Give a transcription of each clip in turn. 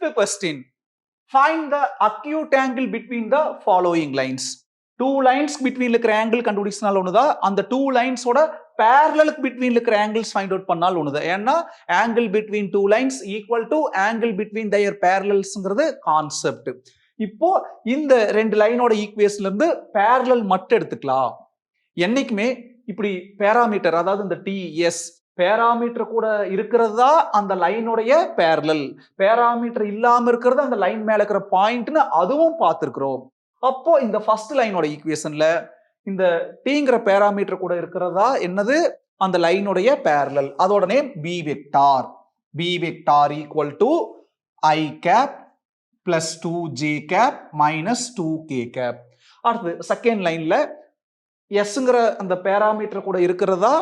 question. Find the acute angle between the following lines. Two lines between இருக்கிற angle கண்டுபிடிச்சனால ஒண்ணுதா, அந்த two lines ஓட parallel between இருக்கிற angles find out பண்ணால் ஒண்ணுதா. ஏன்னா angle between two lines equal to angle between their parallelsங்கிறது concept. இப்போ இந்த ரெண்டு லைனோட ஈக்குவேஷன்ல இருந்து parallel மட்டும் எடுத்துக்கலாம். என்னைக்குமே இப்படி பேராமீட்டர், அதாவது இந்த டிஎஸ் பேராமீட்டர் கூட இருக்கிறதா அந்த லைனுடைய பேரலல், பேராமீட்டர் இல்லாம இருக்கிறது அந்த லைன் மேல இருக்கிற பாயிண்ட்னு அதுவும் பார்த்திருக்கிறோம். அப்போ இந்த ஃபர்ஸ்ட் லைனோட ஈக்குவேஷன்ல இந்த டீங்கிற பேராமீட்டர் கூட இருக்கிறதா என்னது அந்த லைனுடைய பேரலல், அதோட name B vector. B vector equal to I cap plus 2j cap minus 2k cap. அடுத்து செகண்ட் லைன்ல எஸ்ங்கிற அந்த பேராமீட்டர் கூட இருக்கிறதா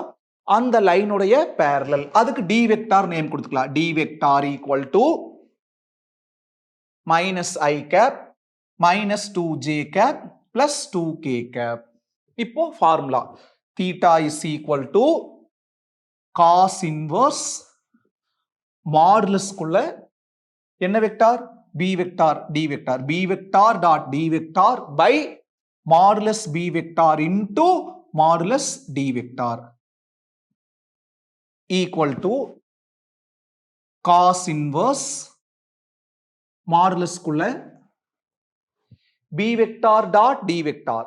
அந்த லைனுடைய பேரலல், அதுக்கு டி வெக்டார் நேம் கொடுத்துக்கலாம். D vector equal to minus I cap minus 2j cap plus 2k cap. இப்போ formula theta is equal to cos inverse மாடுலஸ்க்குள்ள என்ன vector B vector D vector, B vector dot D vector by modulus B vector into modulus D vector equal to cos inverse modulus குள்ள b vector dot d vector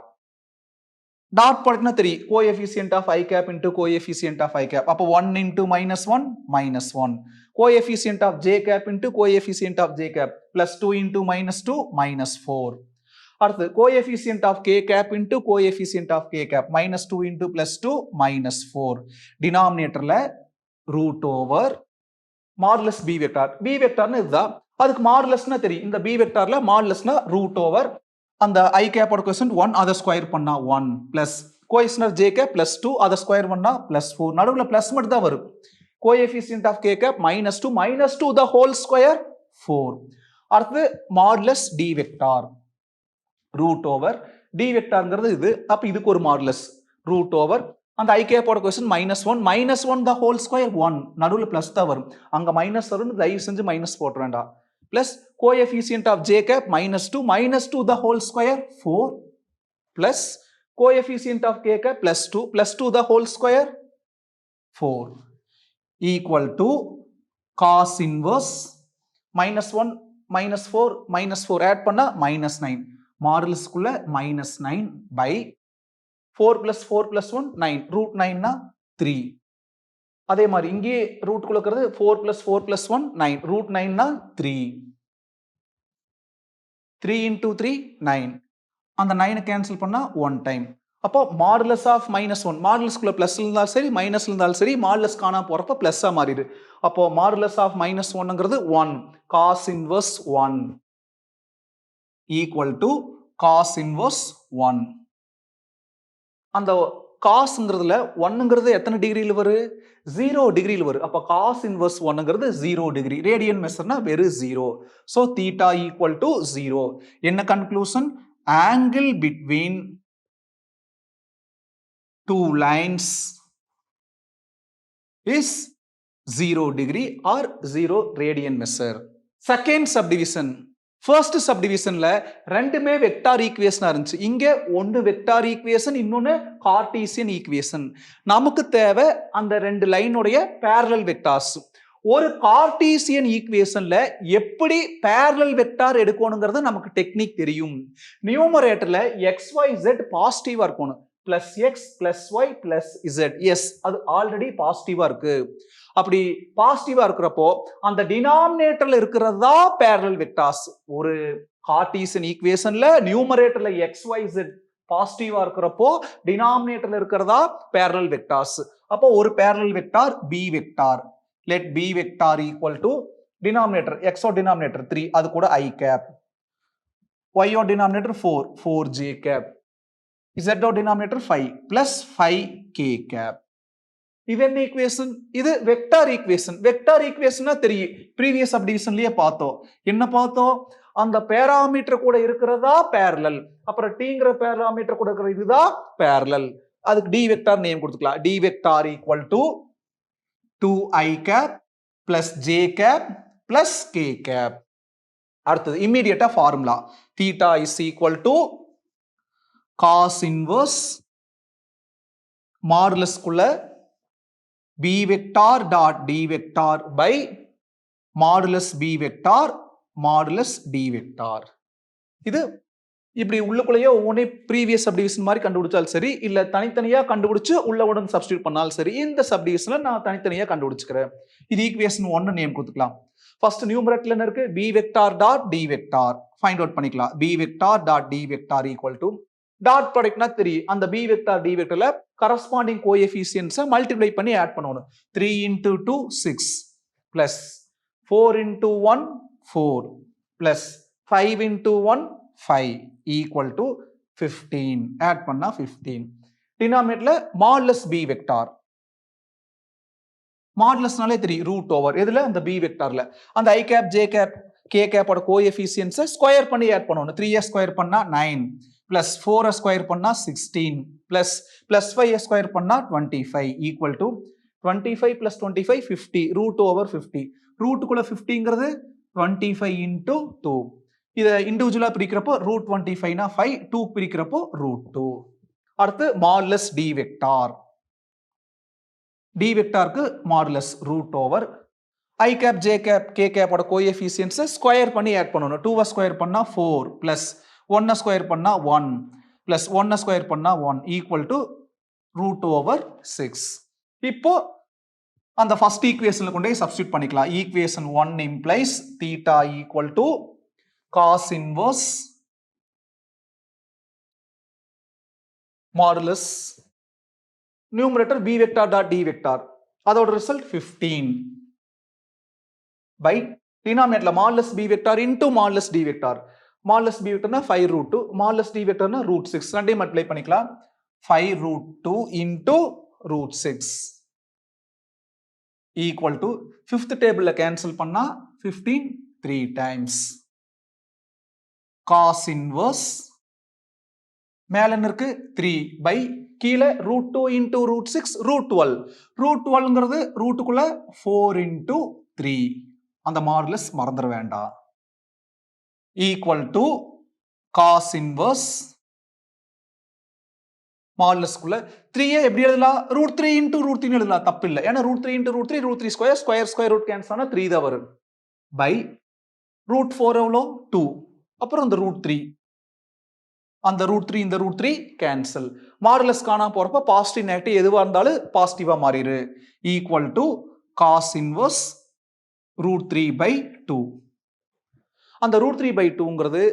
dot போடுனா தெரியும் coefficient of i cap into coefficient of i cap, அப்போ 1 into minus 1 minus 1, coefficient of j cap into coefficient of j cap plus 2 into minus 2 minus 4. அடுத்து coefficient of k cap into coefficient of k cap minus 2 into plus 2 minus 4. denominatorல root over modulus b vector. b vectorனா இதுதான், அதுக்கு மாடுலஸ்னா தெரியும். இந்த b vectorல மாடுலஸ்னா root over அந்த i cap ஓட coefficient 1 அத ஸ்கொயர் பண்ணா 1 plus coefficient of j cap plus 2 அத ஸ்கொயர் பண்ணா plus 4, நடுவுல பிளஸ் மட்டும் தான் வரும். coefficient of k cap minus 2 minus 2 the whole square 4. அடுத்து modulus d vector root over d vectorங்கிறது இது, அப்ப இதுக்கு ஒரு மாடுலஸ் root over அந்த i cap ஓட coefficient minus 1 the whole square 1, நடுவுல பிளஸ் தான் வரும். அங்க மைனஸ் வரும், தயவு செஞ்சு மைனஸ் போட வேண்டாம். Plus coefficient of j cap minus 2 the whole square 4 plus coefficient of k cap plus 2 the whole square 4 equal to cos inverse minus 1 minus 4 add பண்ணா minus 9, மாடுலஸ்க்குள்ள minus 9 by 4 plus 4 plus 1 9, root 9 னா 3. அதே மாதிரி இங்கே root குள்ள இருக்கிறது 4 plus 4 plus 1 9, root 9 னா 3. 3 into 3 9, அந்த 9 cancel பண்ணா 1 டைம். அப்போ மாடுலஸ் ஆஃப் minus 1, மாடுலஸ்க்குள்ள பிளஸ் இருந்தாலும் சரி மைனஸ் இருந்தாலும் சரி மாடுலஸ் காணாம போறப்ப பிளஸ்ஸா மாறிடு. அப்போ மாடுலஸ் ஆஃப் minus 1ங்கிறது 1, cos inverse 1 equal to cos inverse 1. அந்த காஸ்ங்கிறதுல 1ங்கிறது எத்தனை டிகிரியில் வரும் 0 டிகிரியில் வரும். அப்ப cos inverse 1ங்கிறது 0 டிகிரி, ரேடியன் மெஷர்னா வெறும் 0. so theta equal to 0. என்ன conclusion, angle between two lines is 0 degree or 0 radian measure. second subdivision, first சப்டிவிஷன்ல ரெண்டுமே வெக்டார் ஈக்குவேஷனா இருந்துச்சு. இங்க ஒன்னு வெக்டார் ஈக்குவேஷன், இன்னொன்னு கார்ட்டீசியன் ஈக்குவேஷன். நமக்கு தேவை அந்த ரெண்டு லைனுடைய பேரலல் வெக்டார்ஸ். ஒரு கார்ட்டீசியன் ஈக்குவேஷன்ல எப்படி பேரலல் வெக்டார் எடுக்கணுங்கிறது நமக்கு டெக்னிக் தெரியும். நியூமரேட்டர்ல xyz பாசிட்டிவா இருக்கணும், plus X plus Y plus Z. Yes, அது ஆல்ரெடி பாசிட்டிவா இருக்கு. அப்படி பாசிட்டிவா இருக்கிறப்போ அந்த டினாமினேட்டர்ல இருக்கிறதா பேரலல் வெக்டார்ஸ். ஒரு கார்ட்டீசியன் ஈக்குவேஷன்ல நியூமரேட்டர்ல xyz பாசிட்டிவா இருக்கிறப்போ டினாமினேட்டர்ல இருக்கிறதா பேரலல் வெக்டார்ஸ். அப்போ ஒரு parallel vector b vector, let b vector equal to denominator x ஓ டினாமினேட்டர் 3, அது கூட i கேப், y ஓ டினாமினேட்டர் 4 4j கேப், z ஓ டினாமினேட்டர் 5 plus 5k கேப். இது என்ன ஈக்குவேஷன், இது வெக்டார் ஈக்குவேஷன். வெக்டார் ஈக்குவேஷன்னா தெரியும், ப்ரீவியஸ் சப்டிவிஷன்லயே பார்த்தோம். என்ன பார்த்தோம், அந்த பேராமீட்டர் கூட இருக்கிறதா பேரலல், அப்புறம் டீங்கிற பேராமீட்டர் கூட இருக்கிற இதுதான் பேரலல். அதுக்கு டி வெக்டார் நேம் கொடுத்துக்கலாம். D vector equal to 2i cap plus j cap plus k cap. அடுத்தது இம்மீடியட்டா formula theta is equal to cos inverse modulus குள்ள b vector dot d vector by modulus b vector modulus d vector. இது இப்படி உள்ளுக்குள்ளேயே ஒவ்வொன்றே previous subdivision மாதிரி கண்டுபிடிச்சாலும் சரி, இல்ல தனித்தனியா கண்டுபிடிச்சு உள்ள உடன் சப்ஸ்டியூட் பண்ணாலும் சரி, இந்த சப்டிவிஷன்ல நான் தனித்தனியா கண்டுபிடிச்சுக்கிறேன். இது ஈக்குவேஷன் 1 நேம் கொடுத்துக்கலாம். ஃபர்ஸ்ட் நியூமரேட்டர்ல என்ன இருக்கு? b vector dot d vector find out பண்ணிக்கலாம். b vector dot d vector equal to dot ப்ராடக்ட்னா தெரியும். அந்த b வெக்டார் d வெக்டர்ல கரஸ்பாண்டிங் கோஎஃபிஷியன்ட்ஸை மல்டிப்ளை பண்ணி ஆட் பண்ணணும். 3 into 2 6 plus 4 into 1 4 plus 5 into 1 5 equal to 15. add பண்ணா 15. denominatorல modulus b vector. modulusனாலே தெரியும் ரூட் ஓவர். எதுல? அந்த b வெக்டார்ல. அந்த i cap j cap k cap ஓட கோஎஃபிஷியன்ட்ஸை ஸ்கொயர் பண்ணி ஆட் பண்ணணும். 3a ஸ்கொயர் பண்ணா 9 plus 4a ஸ்கொயர் பண்ணா 16 plus 5a ஸ்கொயர் பண்ணா 25 equal to 25 plus 25 50 root over 50. ரூட்டுக்குள்ள 50ங்கிறது 25 into 2. இதை இண்டிவிஜுவலா பிரிக்கிறப்போ ரூட் 25 னா 5, 2 பிரிக்கிறப்போ ரூட் 2. அடுத்து மாடுலஸ் டி வெக்டார். டி வெக்டாருக்கு modulus root over I cap J cap K கேப்போட கோஎஃபிஷியன்ட்ஸை ஸ்கொயர் பண்ணி ஆட் பண்ணணும். 2 ஸ்கொயர் பண்ணா 4 பிளஸ் 1 ஸ்கொயர் பண்ணா 1 பிளஸ் 1 ஸ்கொயர் பண்ணா 1 ஈக்குவல் டு ரூட் ஓவர் 6. இப்போ அந்த ஃபர்ஸ்ட் ஈக்குவேஷன்ல கொண்டு போய் சப்ஸ்டியூட் பண்ணிக்கலாம். Equation 1 implies theta equal to cos inverse modulus numerator b vector dot d vector அதோட result 15 by denominatorல modulus b vector into modulus d vector. modulus b vector னா 5 root 2, modulus d vector னா root 6. ரெண்டையும் multiply பண்ணிக்கலாம். 5 root 2 into root 6 equal to fifth table cancel பண்ணா 15 3 times cos inverse மேல என்ன இருக்கு 3 by கீழே root 2 into root 6 root 12. root 12ங்கிறது ரூட்டுக்குள்ள 4 into 3. அந்த மாடுலஸ் மறந்துட வேண்டாம். ஈக்குவல் டு cos inverse மாடுலஸ்க்குள்ள 3 எப்படி எழுதலாம்? root 3 into root 3 எழுதலாம், தப்பு இல்லை. ஏன்னா root 3 into root 3 root 3 square root cancel ஆனா 3 தான் வரும். by root 4 எவ்வளோ 2, அப்புறம் இந்த ரூட் 3, அந்த ரூட் 3 இந்த ரூட் 3 கேன்சல். மாடுலஸ் காணாம போறப்ப பாசிட்டிவ் நெகட்டிவ் எதுவா இருந்தாலும் பாசிட்டிவா மாறிடு. Equal to cos inverse root 3 by 2. அந்த ரூட் 3 by 2ங்கிறது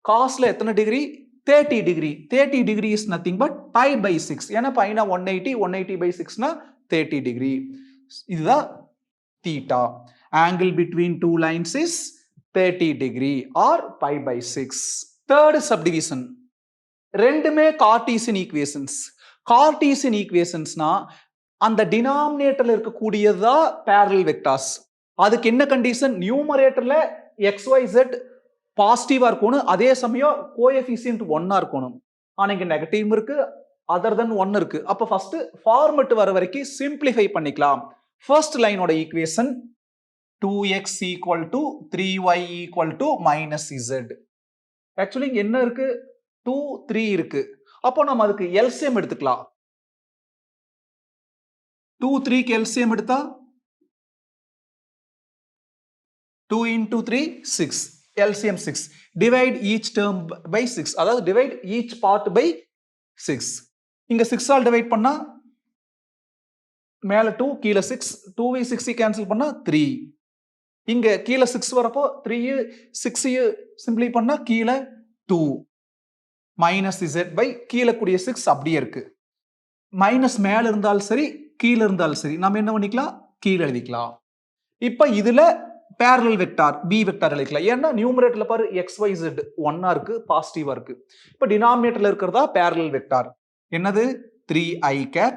காஸ்ல எத்தனை degree? 30 degree. 30 degree is nothing but pi by 6. ஏன்னா பைனா 180, 180 by 6னா 30 டிகிரி. இதுதான் theta. Angle between two lines is 30 degree or pi by 6. Third subdivision. ரெண்டுமே கார்ட்டீசியன் ஈக்குவேஷன்ஸ். கார்ட்டீசியன் ஈக்குவேஷன்ஸ்னா அந்த டினாமினேட்டர்ல இருக்கக்கூடியதா parallel vectors. அதுக்கு என்ன கண்டிஷன்? நியூமரேட்டர்ல xyz பாசிட்டிவா இருக்கணும், அதே சமயம் கோஎஃபிஷியன்ட் 1 இருக்கணும். ஆனா இங்க நெகட்டிவ் இருக்கு, அதர் தென் 1 இருக்கு. அப்ப ஃபர்ஸ்ட் ஃபார்மட் வர வரைக்கும் சிம்பிளிஃபை பண்ணிக்கலாம். ஃபர்ஸ்ட் லைனோட equation 2x equal to 3y equal to minus z. Actually இங்க என்ன இருக்கு? 2 3 இருக்கு. அப்போ நம்ம அதுக்கு LCM எடுத்துக்கலாம். 2 3 க்கு LCM எடுத்தா 2 into 3 6. LCM 6. Divide each term by 6. அதாவது divide each part by 6. இங்க 6 ஆல் டிவைட் பண்ணா மேல 2 கீழ 6, 2 6 கேன்சல் பண்ணா 3. இங்க கீழே 6 வரப்போ 3 6 சிம்பிளை பண்ணா கீழே 2 மைனஸ் z பை கீழே கூடிய 6 அப்படியே இருக்கு. மைனஸ் மேல இருந்தாலும் சரி கீழே இருந்தாலும் சரி நம்ம என்ன பண்ணிக்கலாம்? கீழே எழுதிக்கலாம். இப்ப இதுல parallel வெக்டார் b வெக்டார் எழுதிக்கலாம். ஏன்னா நியூமரேட்டர்ல பாரு xyz 1 இருக்கு, பாசிட்டிவா இருக்கு. இப்ப டினாமினேட்டர்ல இருக்கிறதா parallel வெக்டார். என்னது? 3i cap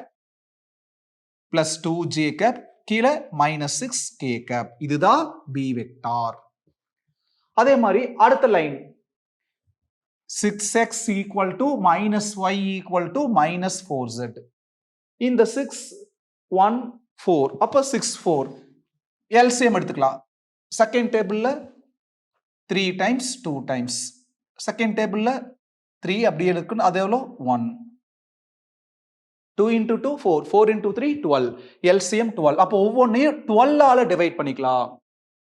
plus 2j cap கீழே minus 6k cap. இதுதான் b வெக்டார். அதே மாதிரி அடுத்த line 6x equal to minus y equal to minus 4z. இந்த 6 1 4 அப்ப 6 4 LCM எடுத்துக்கலாம். செகண்ட் டேபிள்ல 3 times 2 times செகண்ட் டேபிள்ல 3 அப்படியே இருக்குன்னு அது எவ்வளோ 1 2 into 2 4 4 into 3 12 LCM 12 அப்போ ஒவ்வொன்றையும் 12 ஆல டிவைட் பண்ணிக்கலாம்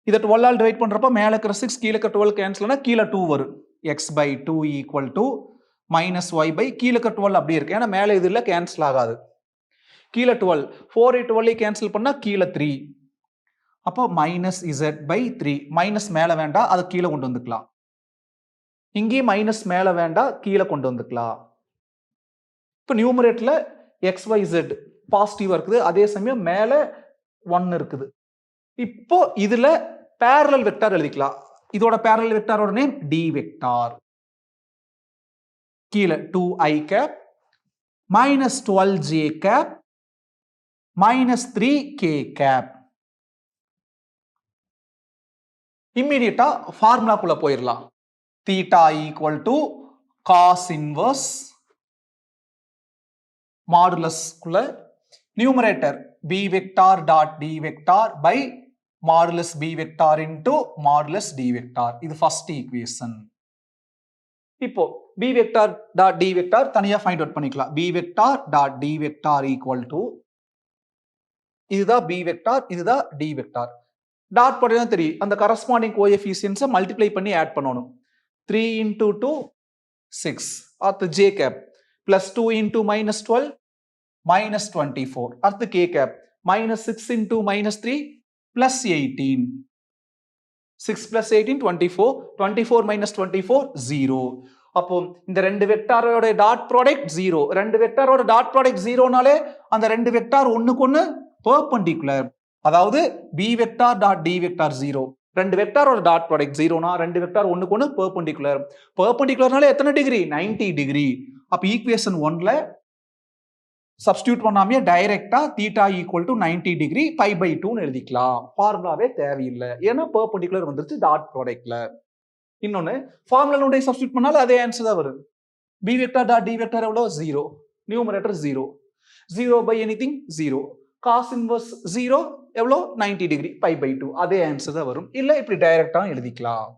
இதை 12 ஆல் டிவைட் பண்றப்ப மேல இருக்கிற 6 கீழே இருக்கிற 12 கேன்சல் ஆனா கீழே 2 வரும் x by 2 equal to minus y by கீழே இருக்கிற 12 அப்படியே இருக்கு ஏன்னா மேல இதுல கேன்சல் ஆகாது கீழே 12 4 12 கேன்சல் பண்ணா கீழே 3 அப்போ மைனஸ் z by 3 மைனஸ் மேல வேண்டாம் அதை கீழே கொண்டு வந்துக்கலாம் இங்கே மைனஸ் மேல வேண்டாம் கீழே கொண்டு வந்துக்கலாம் இப்போ நியூமரேட்டர்ல xyz பாசிட்டிவா இருக்குது அதே சமயம் மேல 1 இருக்குது இப்போ இதுல parallel வெக்டார் எழுதிக்கலாம் இதோட parallel வெக்டாரோட நேம் d வெக்டார் கீழே 2i cap minus 12j cap minus 3k cap இம்மிடியட்டா ஃபார்முலாக்குள்ள போயிடலாம் theta equal to cos inverse modulus குள்ள numerator b vector dot d vector by modulus b vector into modulus d vector இது first equation இப்போ b vector dot d vector தனியா find out பண்ணிக்கலாம் b vector dot d vector equal to இதுதான் b vector இதுதான் d vector dot போட்டா தெரியும் அந்த corresponding கோஎஃபிஷியன்ட்ஸை மல்டிப்ளை பண்ணி ஆட் பண்ணணும் 3 into 2 6 அடுத்து j cap plus 2 into minus 12 minus 24 அடுத்து k cap minus 6 into minus 3 plus 18 6 plus 18 24 24 minus 24 0 அப்போ இந்த ரெண்டு வெக்டாரோட டாட் ப்ராடக்ட் 0 ரெண்டு வெக்டாரோட டாட் ப்ராடக்ட் 0னாலே அந்த ரெண்டு வெக்டார் ஒண்ணுக்கு ஒண்ணு பெர்பெண்டிகுலர் அதாவது b vector dot d vector 0 ரெண்டு வெக்டாரோட டாட் ப்ராடக்ட் 0னா ரெண்டு வெக்டார் ஒண்ணுக்கு ஒண்ணு பெர்பெண்டிகுலர் பெர்பெண்டிகுலர்னால எத்தனை டிகிரி 90 டிகிரி அப்ப ஈக்குவேஷன் 1ல சப்ஸ்டிட்யூட் பண்ணாமே directly theta equal to 90 degree pi by 2 எழுதிக்கலாம் ஃபார்முலாவே தேவையில்லை ஏன்னா பெர்பெண்டிகுலர் வந்துருச்சு டாட் ப்ராடக்ட்ல இன்னொன்னு ஃபார்முலாவுடைய சப்ஸ்டிட்யூட் பண்ணாலும் அதே ஆன்சர் தான் வரும் b vector dot d vector எவ்வளவு 0 numerator 0 0 by anything 0 cos inverse 0 எவ்வளோ 90 டிகிரி பை பை 2 அதே ஆன்சர் தான் வரும் இல்லை இப்படி டைரக்டா எழுதிக்கலாம்